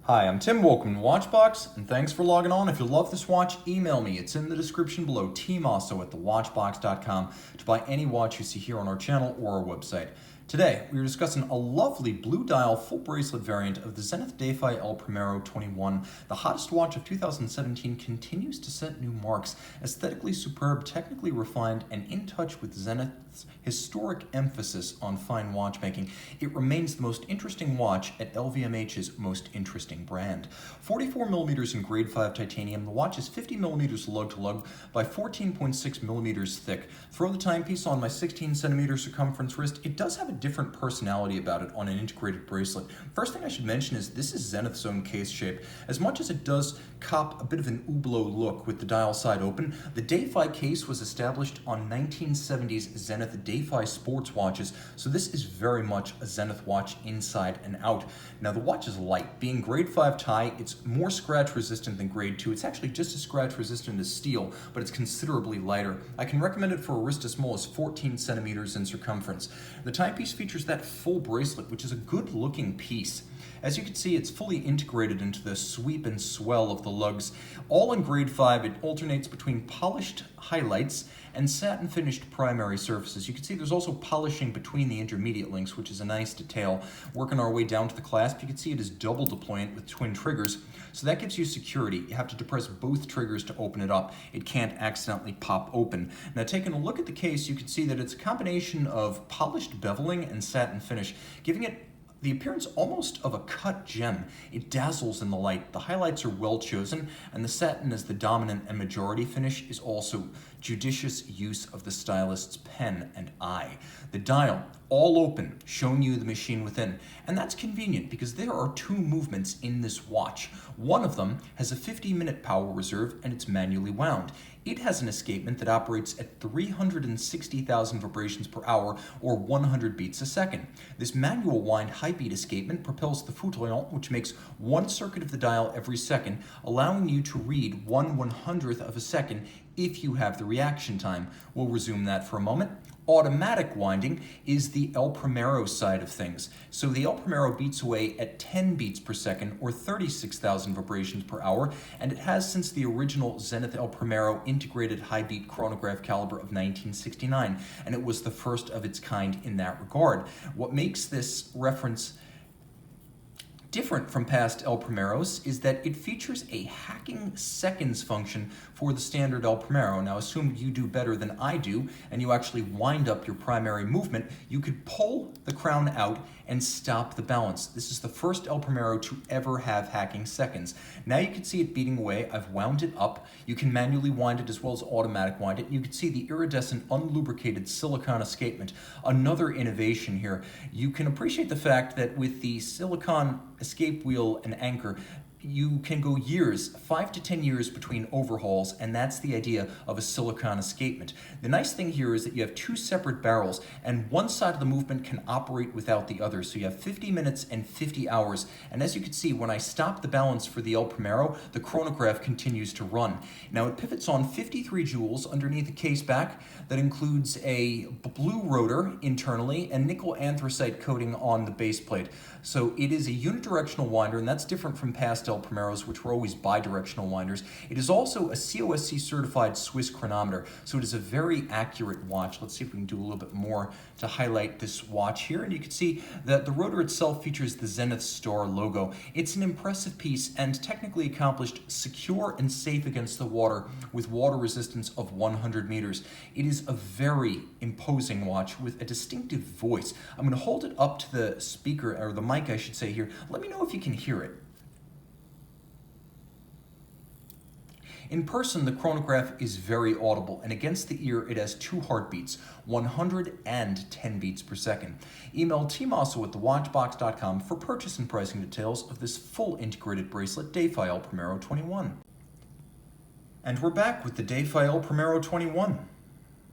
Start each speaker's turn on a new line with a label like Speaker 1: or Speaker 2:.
Speaker 1: Hi, I'm Tim, welcome to Watchbox, and thanks for logging on. If you love this watch, email me. It's in the description below, tmosso at thewatchbox.com, to buy any watch you see here on our channel or our website. Today, we are discussing a lovely blue dial full bracelet variant of the Zenith Defy El Primero 21. The hottest watch of 2017 continues to set new marks. Aesthetically superb, technically refined, and in touch with Zenith's historic emphasis on fine watchmaking, it remains the most interesting watch at LVMH's most interesting brand. 44 millimeters in grade 5 titanium, the watch is 50 millimeters lug-to-lug by 14.6 millimeters thick. Throw the timepiece on my 16 centimeter circumference wrist. It does have a different personality about it on an integrated bracelet. First thing I should mention is this is Zenith's own case shape. As much as it does cop a bit of an hublot look with the dial side open, the Defy case was established on 1970s Zenith Defy sports watches, so this is very much a Zenith watch inside and out. Now the watch is light. Being grade 5 tie, it's more scratch resistant than grade 2. It's actually just as scratch resistant as steel, but it's considerably lighter. I can recommend it for a wrist as small as 14 centimeters in circumference. The timepiece features that full bracelet, which is a good looking piece. As you can see, it's fully integrated into the sweep and swell of the lugs. All in grade 5, it alternates between polished highlights and satin finished primary surfaces. You can see there's also polishing between the intermediate links, which is a nice detail. Working our way down to the clasp, you can see it is double deployant with twin triggers, so that gives you security. You have to depress both triggers to open it up. It can't accidentally pop open. Now, taking a look at the case, you can see that it's a combination of polished beveling and satin finish, giving it the appearance almost of a cut gem. It dazzles in the light. The highlights are well chosen, and the satin as the dominant and majority finish is also judicious use of the stylist's pen and eye. The dial, all open, showing you the machine within. And that's convenient because there are two movements in this watch. One of them has a 50-minute power reserve and it's manually wound. It has an escapement that operates at 360,000 vibrations per hour or 100 beats a second. This manual wind high-beat escapement propels the fauteuil, which makes one circuit of the dial every second, allowing you to read 1/100th of a second if you have the reaction time. We'll resume that for a moment. Automatic winding is the El Primero side of things. So the El Primero beats away at 10 beats per second or 36,000 vibrations per hour, and it has since the original Zenith El Primero integrated high-beat chronograph caliber of 1969, and it was the first of its kind in that regard. What makes this reference different from past El Primeros is that it features a hacking seconds function for the standard El Primero. Now, assume you do better than I do and you actually wind up your primary movement, you could pull the crown out and stop the balance. This is the first El Primero to ever have hacking seconds. Now you can see it beating away. I've wound it up. You can manually wind it as well as automatic wind it. You can see the iridescent, unlubricated silicone escapement. Another innovation here. You can appreciate the fact that with the silicone escape wheel and anchor, you can go years, 5 to 10 years between overhauls, and that's the idea of a silicone escapement. The nice thing here is that you have two separate barrels, and one side of the movement can operate without the other. So you have 50 minutes and 50 hours. And as you can see, when I stop the balance for the El Primero, the chronograph continues to run. Now it pivots on 53 jewels underneath the case back that includes a blue rotor internally and nickel anthracite coating on the base plate. So it is a unidirectional winder, and that's different from past El Primeros, which were always bidirectional winders. It is also a COSC certified Swiss chronometer, so it is a very accurate watch. Let's see if we can do a little bit more to highlight this watch here. And you can see that the rotor itself features the Zenith Star logo. It's an impressive piece and technically accomplished, secure and safe against the water with water resistance of 100 meters. It is a very imposing watch with a distinctive voice. I'm going to hold it up to the speaker, or the mic I should say here. Let me know if you can hear it. In person, the chronograph is very audible, and against the ear, it has 2 heartbeats, 100 and 10 beats per second. Email tmosso at thewatchbox.com for purchase and pricing details of this full integrated bracelet, Defy El Primero 21. And we're back with the Defy El Primero 21.